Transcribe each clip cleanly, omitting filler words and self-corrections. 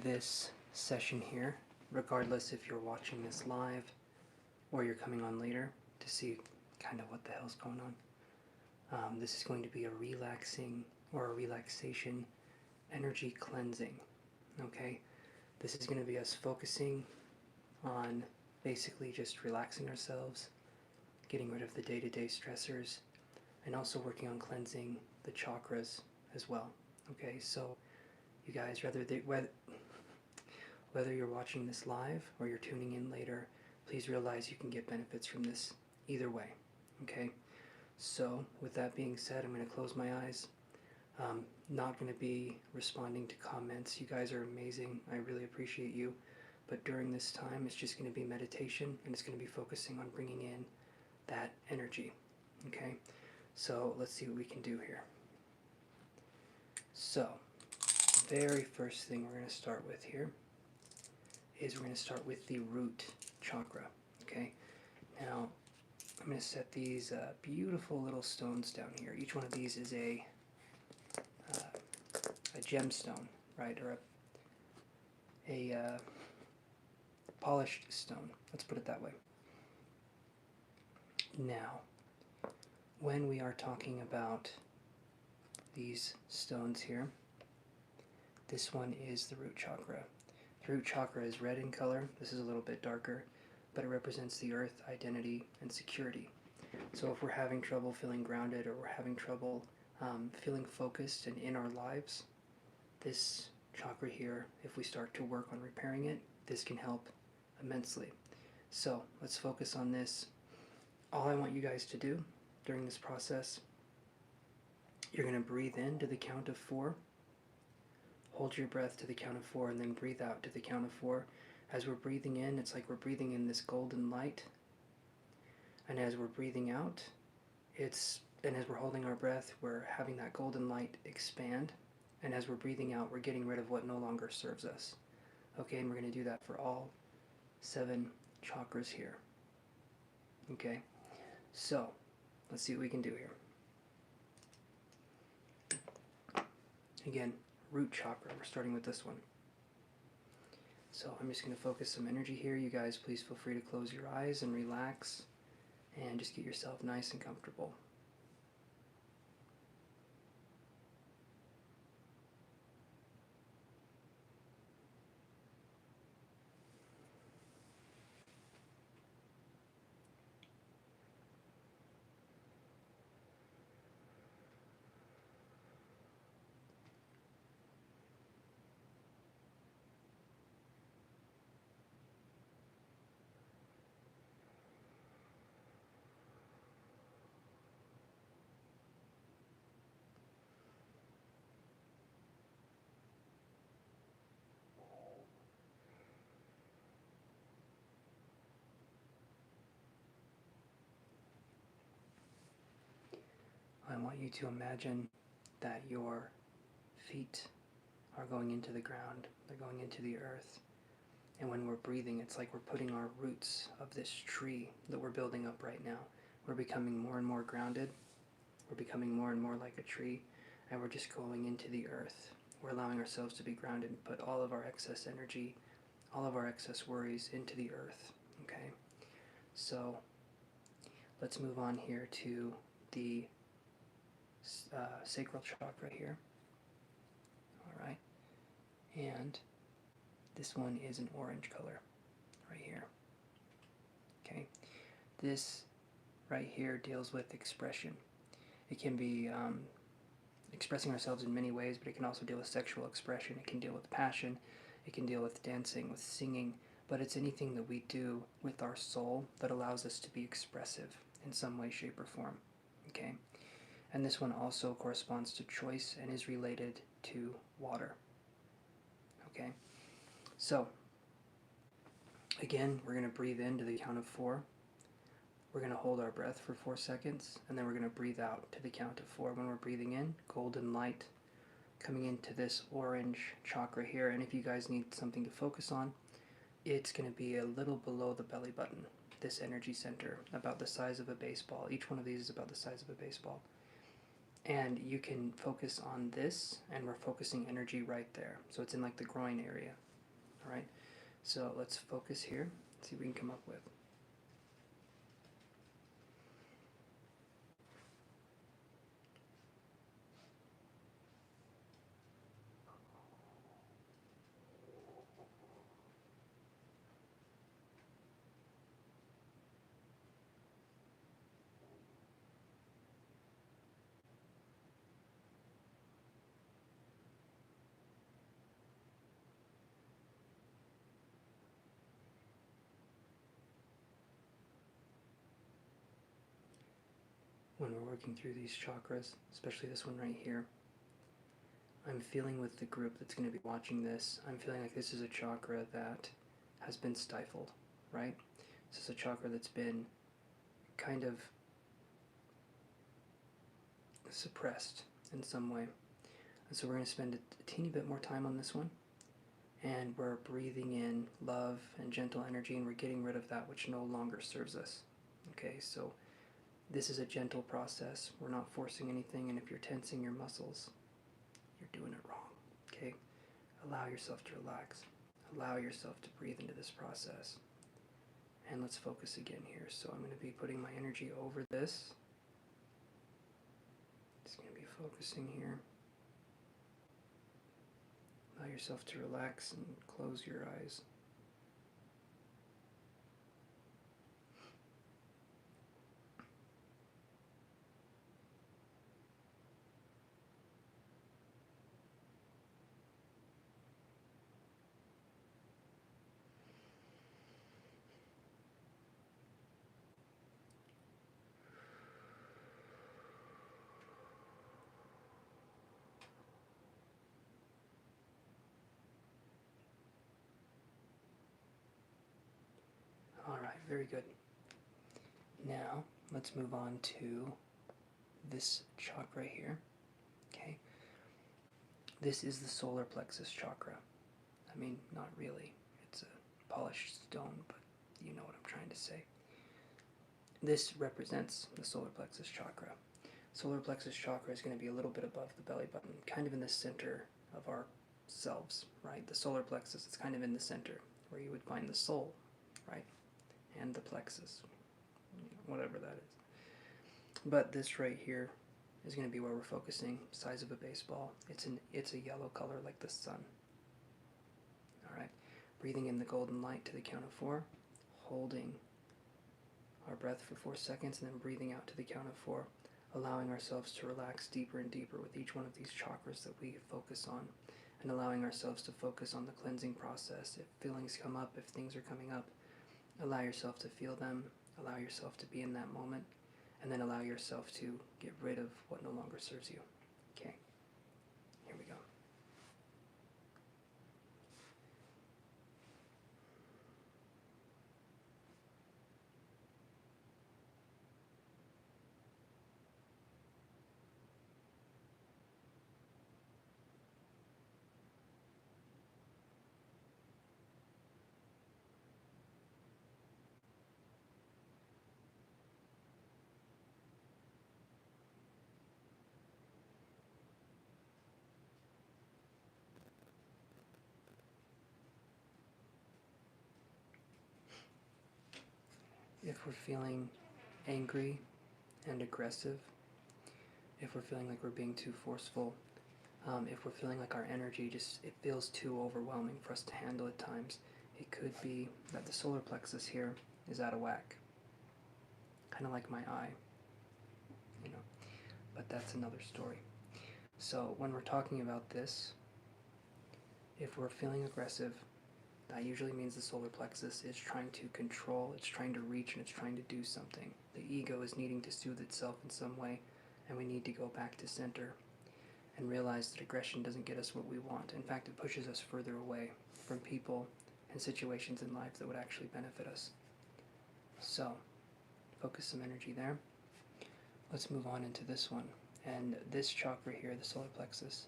This session here, regardless if you're watching this live or you're coming on later to see kind of what the hell's going on. This is going to be a relaxing or a relaxation energy cleansing. Okay, this is going to be us focusing on basically just relaxing ourselves, getting rid of the day-to-day stressors, and also working on cleansing the chakras as well. Okay, so you guys, whether you're watching this live or you're tuning in later, please realize you can get benefits from this either way. Okay, so with that being said, I'm going to close my eyes. Not going to be responding to comments. You guys are amazing. I really appreciate you. But during this time, it's just going to be meditation, and it's going to be focusing on bringing in that energy. Okay, so let's see what we can do here. So, very first thing we're going to start with here is we're going to start with the root chakra. Okay, now I'm going to set these beautiful little stones down here. Each one of these is a gemstone, right, or a polished stone. Let's put it that way. Now, when we are talking about these stones here, this one is the root chakra. The root chakra is red in color. This is a little bit darker, but it represents the earth, identity, and security. So if we're having trouble feeling grounded, or we're having trouble feeling focused and in our lives, this chakra here, if we start to work on repairing it, this can help immensely. So let's focus on this. All I want you guys to do during this process, you're going to breathe in to the count of 4. Hold your breath to the count of 4, and then breathe out to the count of 4. As we're breathing in, it's like we're breathing in this golden light. And as we're breathing out, and as we're holding our breath, we're having that golden light expand. And as we're breathing out, we're getting rid of what no longer serves us. Okay, and we're going to do that for all 7 chakras here. Okay, so let's see what we can do here. Again, root chakra, we're starting with this one. So I'm just going to focus some energy here. You guys, please feel free to close your eyes and relax and just get yourself nice and comfortable. I want you to imagine that your feet are going into the ground, they're going into the earth. And when we're breathing, it's like we're putting our roots of this tree that we're building up right now. We're becoming more and more grounded, we're becoming more and more like a tree, and we're just going into the earth. We're allowing ourselves to be grounded and put all of our excess energy, all of our excess worries into the earth. Okay, so let's move on here to the Sacral Chakra here. Alright, and this one is an orange color right here. Okay, this right here deals with expression. It can be expressing ourselves in many ways, but it can also deal with sexual expression. It can deal with passion. It can deal with dancing, with singing, but it's anything that we do with our soul that allows us to be expressive in some way, shape, or form. Okay, and this one also corresponds to choice and is related to water. Okay, so again, we're going to breathe in to the count of 4. We're going to hold our breath for 4 seconds, and then we're going to breathe out to the count of 4. When we're breathing in, golden light coming into this orange chakra here. And if you guys need something to focus on, it's going to be a little below the belly button, this energy center, about the size of a baseball. Each one of these is about the size of a baseball. And you can focus on this, and we're focusing energy right there. So it's in like the groin area. All right, so let's focus here, see what we can come up with. When we're working through these chakras, especially this one right here, I'm feeling with the group that's going to be watching this, I'm feeling like this is a chakra that has been stifled, right? This is a chakra that's been kind of suppressed in some way. And so we're going to spend a teeny bit more time on this one, and we're breathing in love and gentle energy, and we're getting rid of that which no longer serves us. Okay, so this is a gentle process. We're not forcing anything, and if you're tensing your muscles, you're doing it wrong. Okay, allow yourself to relax. Allow yourself to breathe into this process. And let's focus again here. So I'm going to be putting my energy over this. Just going to be focusing here. Allow yourself to relax and close your eyes. Alright, very good. Now, let's move on to this chakra here. Okay. This is the solar plexus chakra. I mean, not really. It's a polished stone, but you know what I'm trying to say. This represents the solar plexus chakra. Solar plexus chakra is going to be a little bit above the belly button, kind of in the center of our selves, right? The solar plexus is kind of in the center, where you would find the soul, right? And the plexus, whatever that is. But this right here is going to be where we're focusing, size of a baseball. It's a yellow color like the sun. All right, breathing in the golden light to the count of 4, holding our breath for 4 seconds, and then breathing out to the count of 4, allowing ourselves to relax deeper and deeper with each one of these chakras that we focus on, and allowing ourselves to focus on the cleansing process. If feelings come up, if things are coming up, allow yourself to feel them, allow yourself to be in that moment, and then allow yourself to get rid of what no longer serves you. Okay, here we go. If we're feeling angry and aggressive, if we're feeling like we're being too forceful, if we're feeling like our energy it feels too overwhelming for us to handle at times, it could be that the solar plexus here is out of whack. Kind of like my eye, you know, but that's another story. So when we're talking about this, if we're feeling aggressive, that usually means the solar plexus is trying to control, it's trying to reach, and it's trying to do something. The ego is needing to soothe itself in some way, and we need to go back to center and realize that aggression doesn't get us what we want. In fact, it pushes us further away from people and situations in life that would actually benefit us. So, focus some energy there. Let's move on into this one. And this chakra here, the solar plexus,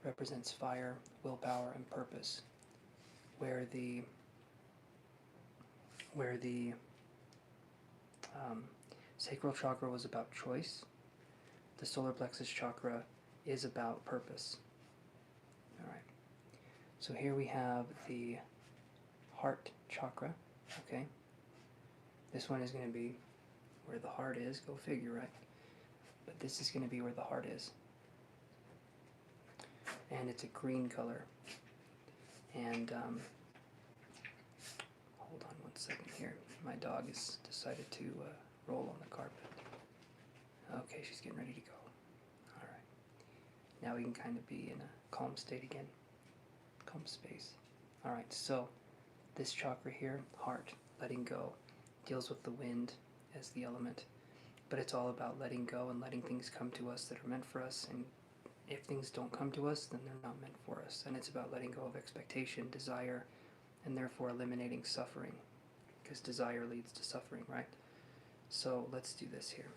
represents fire, willpower, and purpose. Where the Sacral Chakra was about choice, the solar plexus chakra is about purpose. Alright, So here we have the heart chakra, okay? This one is going to be where the heart is, go figure, right? But this is going to be where the heart is. And it's a green color. And, hold on one second here. My dog has decided to roll on the carpet. Okay, she's getting ready to go. All right. Now we can kind of be in a calm state again. Calm space. All right, so this chakra here, heart, letting go, deals with the wind as the element. But it's all about letting go and letting things come to us that are meant for us. And if things don't come to us, then they're not meant for us. And it's about letting go of expectation, desire, and therefore eliminating suffering. Because desire leads to suffering, right? So let's do this here.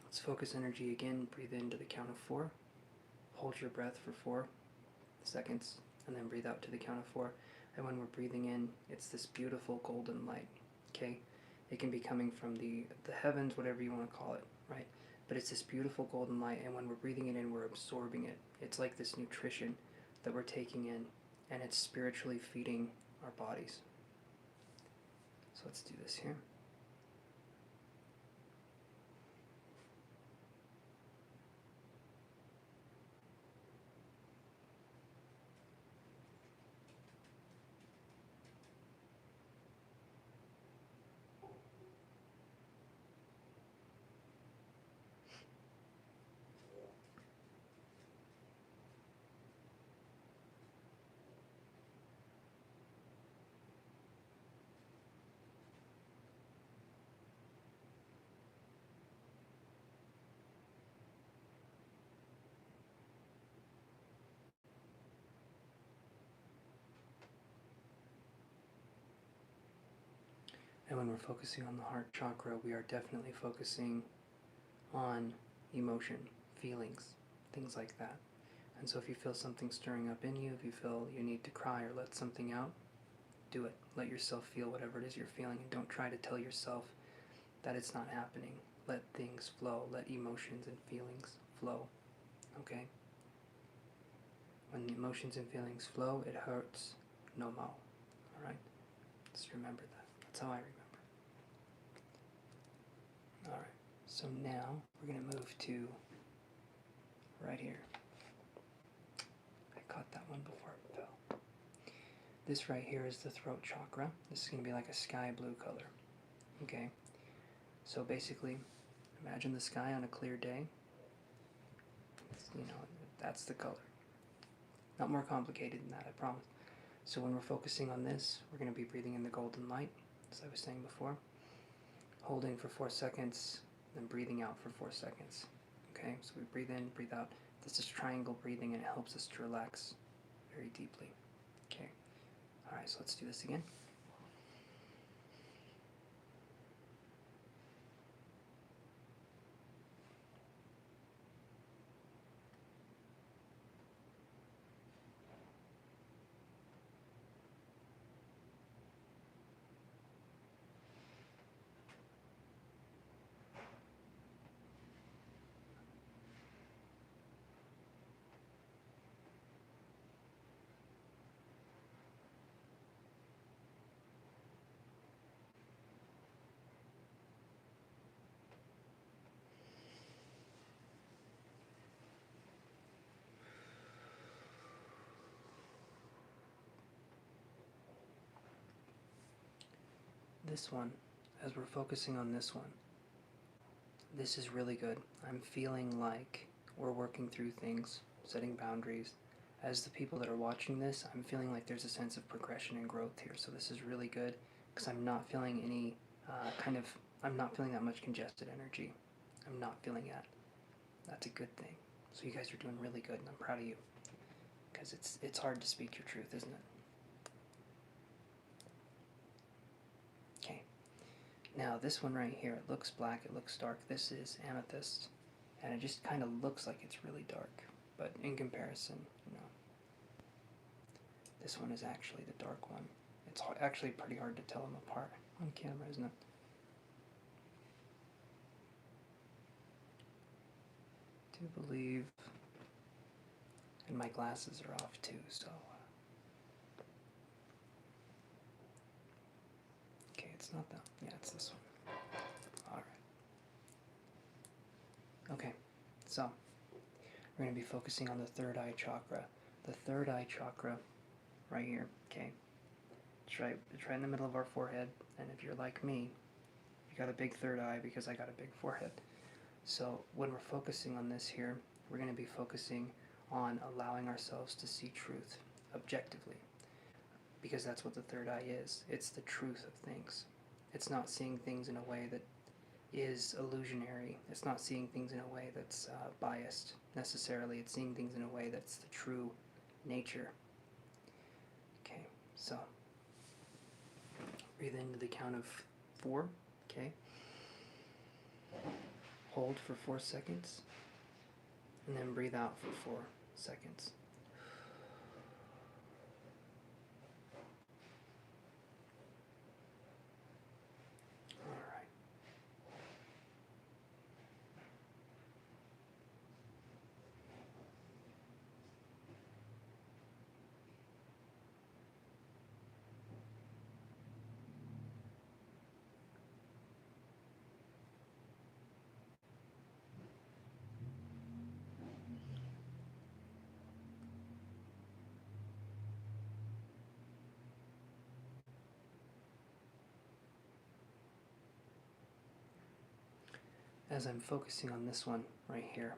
Let's focus energy again. Breathe in to the count of 4. Hold your breath for 4 seconds. And then breathe out to the count of 4. And when we're breathing in, it's this beautiful golden light. Okay? It can be coming from the heavens, whatever you want to call it, right? But it's this beautiful golden light, and when we're breathing it in, we're absorbing it. It's like this nutrition that we're taking in, and it's spiritually feeding our bodies. So let's do this here. And when we're focusing on the heart chakra, we are definitely focusing on emotion, feelings, things like that. And so if you feel something stirring up in you, if you feel you need to cry or let something out, do it. Let yourself feel whatever it is you're feeling, and don't try to tell yourself that it's not happening. Let things flow. Let emotions and feelings flow. Okay? When the emotions and feelings flow, it hurts no more. Alright? Just remember that. That's how I remember. Alright. So now we're going to move to right here. I caught that one before it fell. This right here is the throat chakra. This is going to be like a sky blue color. Okay? So basically, imagine the sky on a clear day. That's the color. Not more complicated than that, I promise. So when we're focusing on this, we're going to be breathing in the golden light, as I was saying before. Holding for 4 seconds, then breathing out for 4 seconds. Okay, so we breathe in, breathe out. This is triangle breathing, and it helps us to relax very deeply. Okay, alright, so let's do this again. This one, as we're focusing on this one, this is really good. I'm feeling like we're working through things, setting boundaries. As the people that are watching this, I'm feeling like there's a sense of progression and growth here. So this is really good because I'm not feeling any I'm not feeling that much congested energy. I'm not feeling that. That's a good thing. So you guys are doing really good, and I'm proud of you. Because it's hard to speak your truth, isn't it? Okay. Now this one right here, it looks black, it looks dark. This is Amethyst, and it just kind of looks like it's really dark. But in comparison, this one is actually the dark one. It's actually pretty hard to tell them apart on camera, isn't it? I do believe And my glasses are off too, so... okay, it's not that. Yeah, it's this one. Alright. Okay, so we're going to be focusing on the third eye chakra. The third eye chakra, right here, okay? It's right in the middle of our forehead, and if you're like me, you got a big third eye because I got a big forehead. So when we're focusing on this here, we're going to be focusing on allowing ourselves to see truth objectively, because that's what the third eye is. It's the truth of things. It's not seeing things in a way that is illusionary. It's not seeing things in a way that's biased necessarily. It's seeing things in a way that's the true nature. Okay, so breathe into the count of 4, okay? Hold for 4 seconds, and then breathe out for 4 seconds. As I'm focusing on this one right here,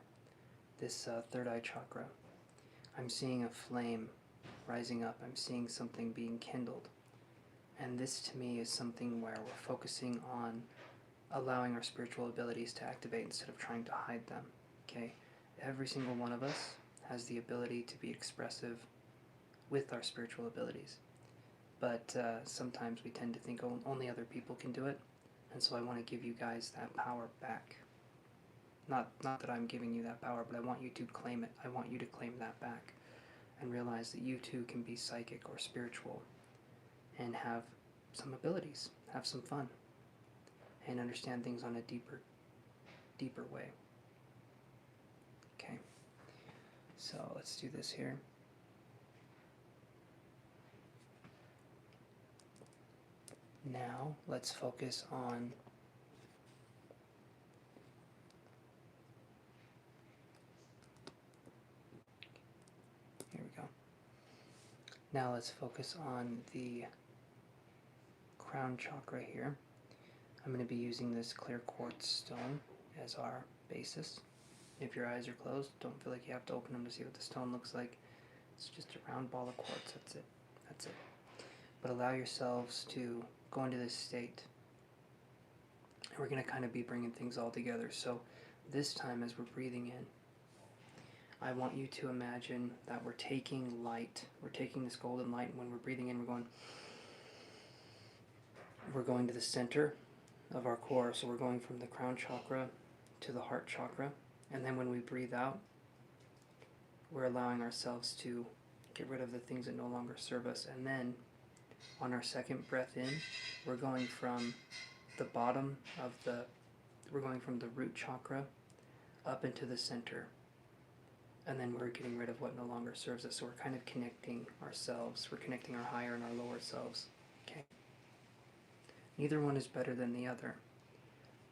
this third eye chakra, I'm seeing a flame rising up. I'm seeing something being kindled. And this to me is something where we're focusing on allowing our spiritual abilities to activate instead of trying to hide them. Okay? Every single one of us has the ability to be expressive with our spiritual abilities. But sometimes we tend to think only other people can do it. And so I want to give you guys that power back. Not that I'm giving you that power, but I want you to claim it. I want you to claim that back and realize that you too can be psychic or spiritual and have some abilities, have some fun, and understand things on a deeper way. Okay, so let's do this here. Now let's focus on now let's focus on the crown chakra here. I'm going to be using this clear quartz stone as our basis. If your eyes are closed, don't feel like you have to open them to see what the stone looks like. It's just a round ball of quartz, that's it. That's it. But allow yourselves to go into this state. And we're going to kind of be bringing things all together. So this time as we're breathing in, I want you to imagine that we're taking light. We're taking this golden light, and when we're breathing in, we're going to the center of our core. So we're going from the crown chakra to the heart chakra. And then when we breathe out, we're allowing ourselves to get rid of the things that no longer serve us. And then on our second breath in, we're going from the bottom of we're going from the root chakra up into the center. And then we're getting rid of what no longer serves us. So we're kind of connecting ourselves. We're connecting our higher and our lower selves. Okay. Neither one is better than the other.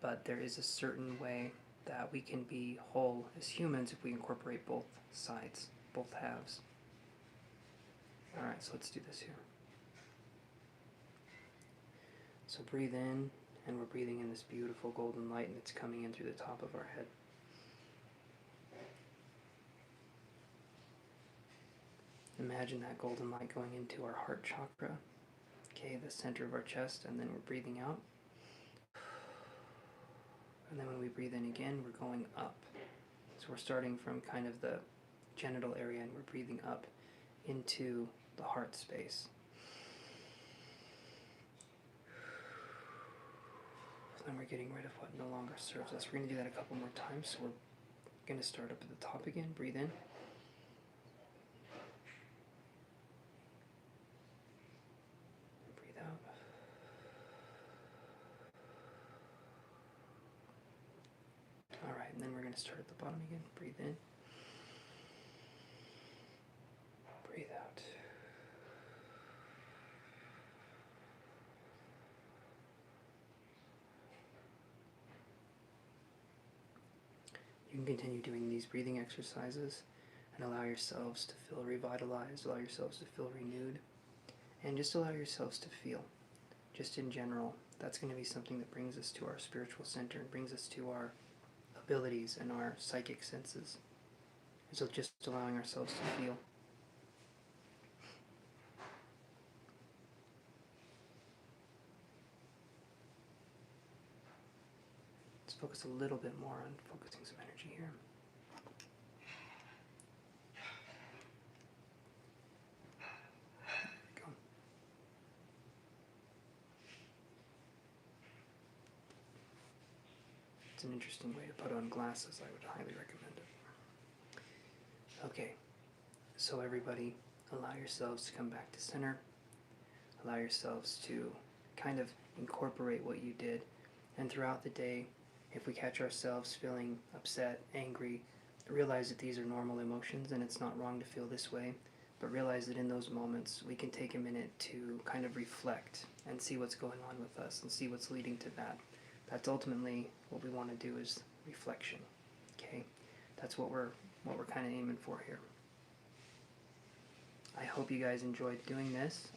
But there is a certain way that we can be whole as humans if we incorporate both sides, both halves. Alright, so let's do this here. So breathe in, and we're breathing in this beautiful golden light, and it's coming in through the top of our head. Imagine that golden light going into our heart chakra, okay, the center of our chest, and then we're breathing out. And then when we breathe in again, we're going up. So we're starting from kind of the genital area, and we're breathing up into the heart space. Then we're getting rid of what no longer serves us. We're going to do that a couple more times. So we're going to start up at the top again. Breathe in. Breathe out. Alright, and then we're going to start at the bottom again. Breathe in. You can continue doing these breathing exercises and allow yourselves to feel revitalized, allow yourselves to feel renewed, and just allow yourselves to feel. Just in general, that's going to be something that brings us to our spiritual center and brings us to our abilities and our psychic senses. And so just allowing ourselves to feel. Let's focus a little bit more on focusing some energy here. There we go. It's an interesting way to put on glasses. I would highly recommend it. Okay, so everybody, allow yourselves to come back to center. Allow yourselves to kind of incorporate what you did. And throughout the day, if we catch ourselves feeling upset, angry, realize that these are normal emotions and it's not wrong to feel this way. But realize that in those moments, we can take a minute to kind of reflect and see what's going on with us and see what's leading to that. That's ultimately what we want to do, is reflection. Okay, that's what we're kind of aiming for here. I hope you guys enjoyed doing this.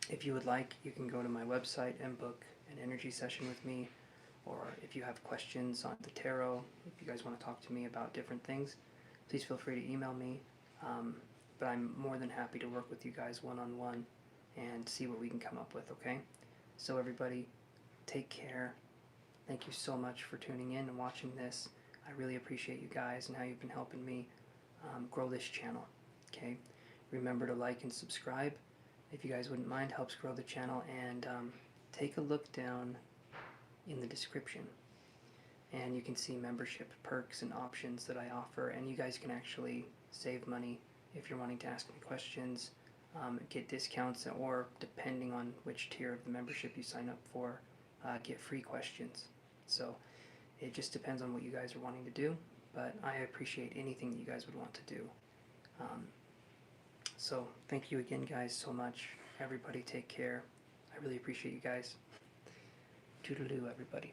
If you would like, you can go to my website and book an energy session with me, or if you have questions on the tarot, if you guys want to talk to me about different things, please feel free to email me. But I'm more than happy to work with you guys one-on-one and see what we can come up with, okay? So everybody, take care. Thank you so much for tuning in and watching this. I really appreciate you guys and how you've been helping me grow this channel, okay? Remember to like and subscribe if you guys wouldn't mind. Helps grow the channel. And take a look down in the description and you can see membership perks and options that I offer, and you guys can actually save money if you're wanting to ask me questions, get discounts, or depending on which tier of the membership you sign up for, get free questions. So it just depends on what you guys are wanting to do, but I appreciate anything that you guys would want to do. So thank you again, guys, so much. Everybody take care. I really appreciate you guys. Toodaloo, everybody.